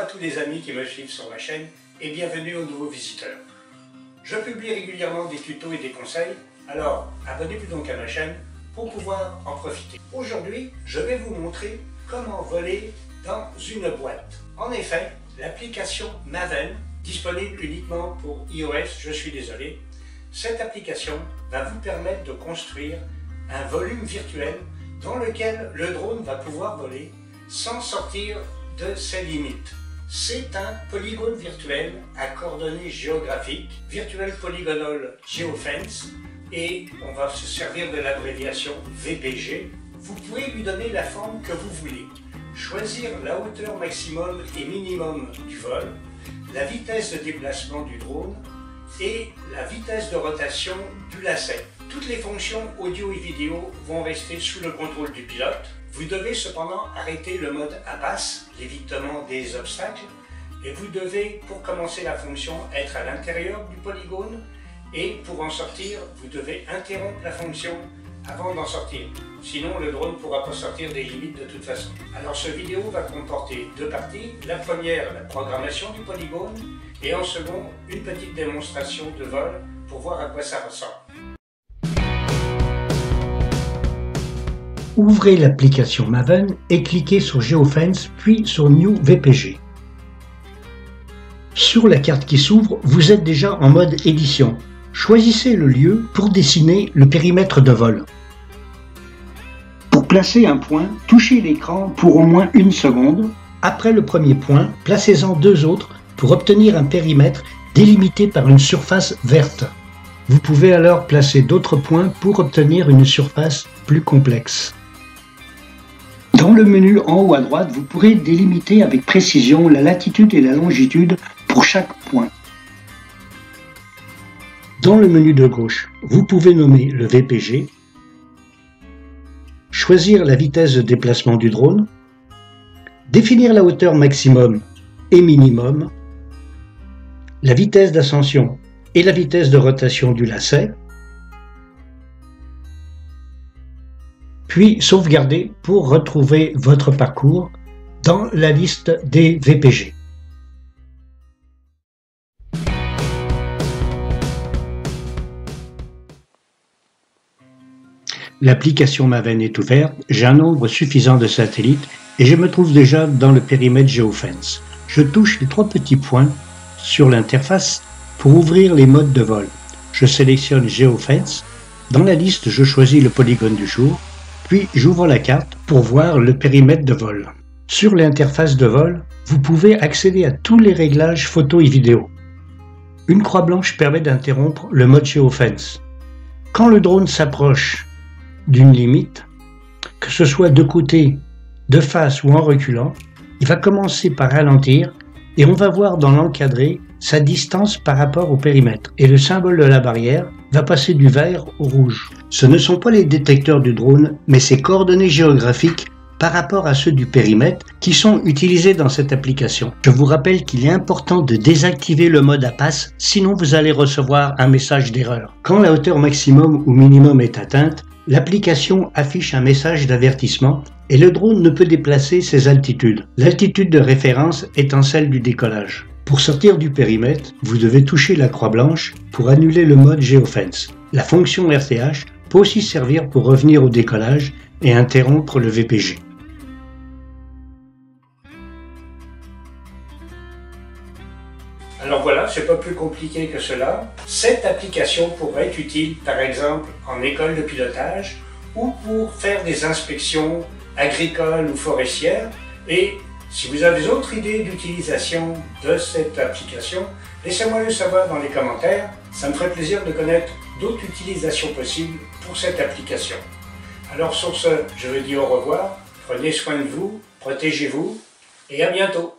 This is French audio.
tous les amis qui me suivent sur ma chaîne et bienvenue aux nouveaux visiteurs. Je publie régulièrement des tutos et des conseils, alors abonnez-vous donc à ma chaîne pour pouvoir en profiter. Aujourd'hui, je vais vous montrer comment voler dans une boîte. En effet, l'application Maven, disponible uniquement pour iOS, je suis désolé, cette application va vous permettre de construire un volume virtuel dans lequel le drone va pouvoir voler sans sortir de ses limites. C'est un polygone virtuel à coordonnées géographiques, Virtual Polygonal Geofence, et on va se servir de l'abréviation VPG. Vous pouvez lui donner la forme que vous voulez, choisir la hauteur maximum et minimum du vol, la vitesse de déplacement du drone et la vitesse de rotation du lacet. Toutes les fonctions audio et vidéo vont rester sous le contrôle du pilote. Vous devez cependant arrêter le mode impasse, l'évitement des obstacles, et vous devez, pour commencer la fonction, être à l'intérieur du polygone, et pour en sortir, vous devez interrompre la fonction avant d'en sortir. Sinon, le drone ne pourra pas sortir des limites de toute façon. Alors, cette vidéo va comporter deux parties. La première, la programmation du polygone, et en second, une petite démonstration de vol pour voir à quoi ça ressemble. Ouvrez l'application Maven et cliquez sur Geofence puis sur New VPG. Sur la carte qui s'ouvre, vous êtes déjà en mode édition. Choisissez le lieu pour dessiner le périmètre de vol. Pour placer un point, touchez l'écran pour au moins 1 seconde. Après le premier point, placez-en 2 autres pour obtenir un périmètre délimité par une surface verte. Vous pouvez alors placer d'autres points pour obtenir une surface plus complexe. Dans le menu en haut à droite, vous pourrez délimiter avec précision la latitude et la longitude pour chaque point. Dans le menu de gauche, vous pouvez nommer le VPG, choisir la vitesse de déplacement du drone, définir la hauteur maximum et minimum, la vitesse d'ascension et la vitesse de rotation du lacet, puis sauvegarder pour retrouver votre parcours dans la liste des VPG. L'application Maven est ouverte, j'ai un nombre suffisant de satellites et je me trouve déjà dans le périmètre Geofence. Je touche les 3 petits points sur l'interface pour ouvrir les modes de vol. Je sélectionne Geofence. Dans la liste, je choisis le polygone du jour. Puis j'ouvre la carte pour voir le périmètre de vol. Sur l'interface de vol, vous pouvez accéder à tous les réglages photo et vidéo. Une croix blanche permet d'interrompre le mode Geofence. Quand le drone s'approche d'une limite, que ce soit de côté, de face ou en reculant, il va commencer par ralentir et on va voir dans l'encadré sa distance par rapport au périmètre. Et le symbole de la barrière va passer du vert au rouge. Ce ne sont pas les détecteurs du drone, mais ses coordonnées géographiques par rapport à ceux du périmètre qui sont utilisés dans cette application. Je vous rappelle qu'il est important de désactiver le mode impasse, sinon vous allez recevoir un message d'erreur. Quand la hauteur maximum ou minimum est atteinte, l'application affiche un message d'avertissement et le drone ne peut déplacer ses altitudes. L'altitude de référence étant celle du décollage. Pour sortir du périmètre, vous devez toucher la croix blanche pour annuler le mode Geofence. La fonction RTH peut aussi servir pour revenir au décollage et interrompre le VPG. Alors voilà, c'est pas plus compliqué que cela. Cette application pourrait être utile par exemple en école de pilotage ou pour faire des inspections agricoles ou forestières. Et si vous avez d'autres idées d'utilisation de cette application, laissez-moi le savoir dans les commentaires. Ça me ferait plaisir de connaître d'autres utilisations possibles pour cette application. Alors sur ce, je vous dis au revoir, prenez soin de vous, protégez-vous et à bientôt.